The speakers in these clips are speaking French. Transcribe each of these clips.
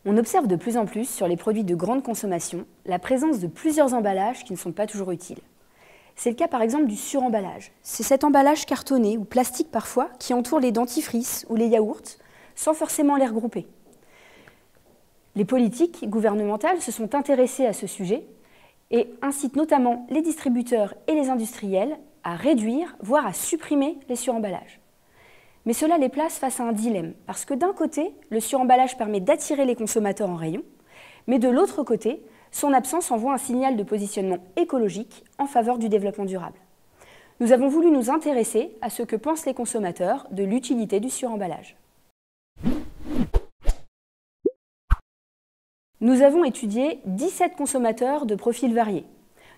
On observe de plus en plus sur les produits de grande consommation la présence de plusieurs emballages qui ne sont pas toujours utiles. C'est le cas par exemple du suremballage. C'est cet emballage cartonné ou plastique parfois qui entoure les dentifrices ou les yaourts sans forcément les regrouper. Les politiques gouvernementales se sont intéressées à ce sujet et incitent notamment les distributeurs et les industriels à réduire, voire à supprimer les suremballages. Mais cela les place face à un dilemme, parce que d'un côté, le suremballage permet d'attirer les consommateurs en rayon, mais de l'autre côté, son absence envoie un signal de positionnement écologique en faveur du développement durable. Nous avons voulu nous intéresser à ce que pensent les consommateurs de l'utilité du suremballage. Nous avons étudié 17 consommateurs de profils variés.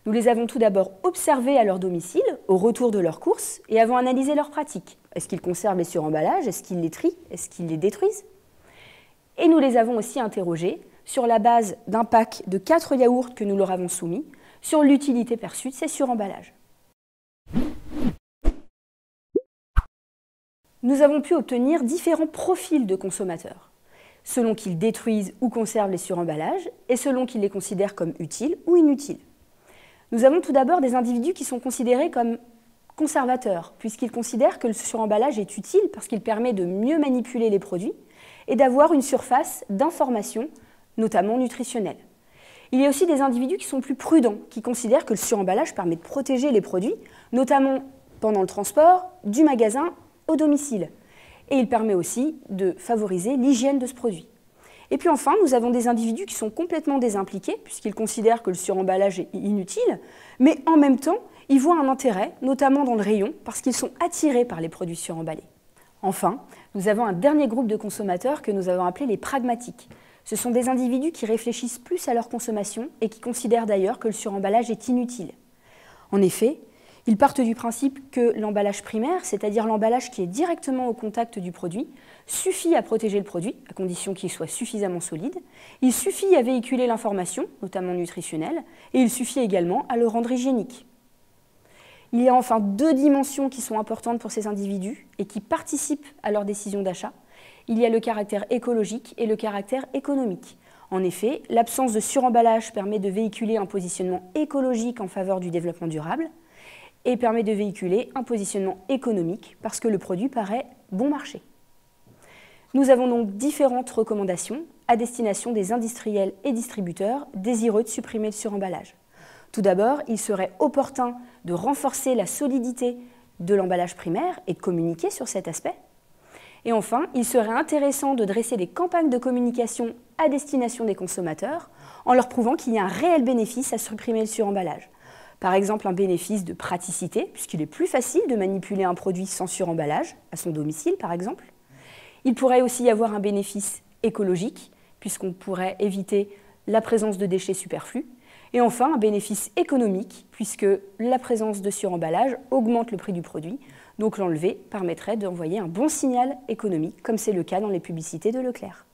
Nous les avons tout d'abord observés à leur domicile, au retour de leurs courses, et avons analysé leurs pratiques. Est-ce qu'ils conservent les suremballages? Est-ce qu'ils les trient? Est-ce qu'ils les détruisent? Et nous les avons aussi interrogés sur la base d'un pack de 4 yaourts que nous leur avons soumis, sur l'utilité perçue de ces suremballages. Nous avons pu obtenir différents profils de consommateurs, selon qu'ils détruisent ou conservent les suremballages et selon qu'ils les considèrent comme utiles ou inutiles. Nous avons tout d'abord des individus qui sont considérés comme conservateurs, puisqu'ils considèrent que le suremballage est utile parce qu'il permet de mieux manipuler les produits et d'avoir une surface d'information, notamment nutritionnelle. Il y a aussi des individus qui sont plus prudents, qui considèrent que le suremballage permet de protéger les produits, notamment pendant le transport, du magasin au domicile. Et il permet aussi de favoriser l'hygiène de ce produit. Et puis enfin, nous avons des individus qui sont complètement désimpliqués, puisqu'ils considèrent que le suremballage est inutile, mais en même temps, ils voient un intérêt, notamment dans le rayon, parce qu'ils sont attirés par les produits suremballés. Enfin, nous avons un dernier groupe de consommateurs que nous avons appelé les pragmatiques. Ce sont des individus qui réfléchissent plus à leur consommation et qui considèrent d'ailleurs que le suremballage est inutile. En effet, ils partent du principe que l'emballage primaire, c'est-à-dire l'emballage qui est directement au contact du produit, suffit à protéger le produit, à condition qu'il soit suffisamment solide. Il suffit à véhiculer l'information, notamment nutritionnelle, et il suffit également à le rendre hygiénique. Il y a enfin 2 dimensions qui sont importantes pour ces individus et qui participent à leur décision d'achat. Il y a le caractère écologique et le caractère économique. En effet, l'absence de suremballage permet de véhiculer un positionnement écologique en faveur du développement durable, et permet de véhiculer un positionnement économique parce que le produit paraît bon marché. Nous avons donc différentes recommandations à destination des industriels et distributeurs désireux de supprimer le suremballage. Tout d'abord, il serait opportun de renforcer la solidité de l'emballage primaire et de communiquer sur cet aspect. Et enfin, il serait intéressant de dresser des campagnes de communication à destination des consommateurs en leur prouvant qu'il y a un réel bénéfice à supprimer le suremballage. Par exemple, un bénéfice de praticité, puisqu'il est plus facile de manipuler un produit sans suremballage, à son domicile par exemple. Il pourrait aussi y avoir un bénéfice écologique, puisqu'on pourrait éviter la présence de déchets superflus. Et enfin, un bénéfice économique, puisque la présence de suremballage augmente le prix du produit, donc l'enlever permettrait d'envoyer un bon signal économique, comme c'est le cas dans les publicités de Leclerc.